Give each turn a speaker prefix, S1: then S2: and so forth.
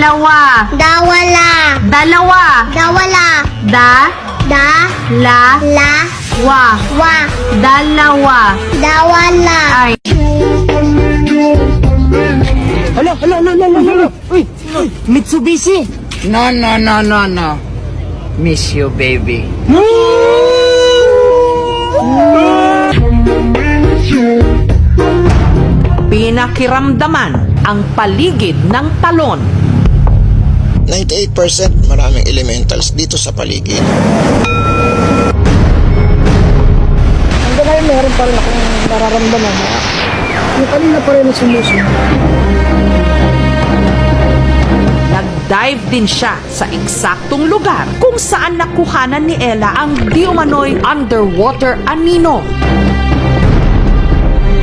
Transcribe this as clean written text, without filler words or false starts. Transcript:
S1: Dalawa.
S2: Dawala.
S1: Dalawa.
S2: Dawala.
S1: Da.
S2: Da.
S1: La.
S2: La.
S1: Wa.
S2: Wa.
S1: Dalawa.
S2: Dawala.
S1: Ay.
S3: Hala. Uy, Mitsubishi.
S4: No. Miss you, baby.
S5: Pinakiramdaman ang paligid ng talon.
S6: 98% maraming elementals dito sa paligid.
S3: Hanggang ngayon meron pa rin akong nararamdaman na yung kanina pa rin na sumusunod.
S5: Nag-dive din siya sa eksaktong lugar kung saan nakuhanan ni Ella ang di umano'y underwater anino.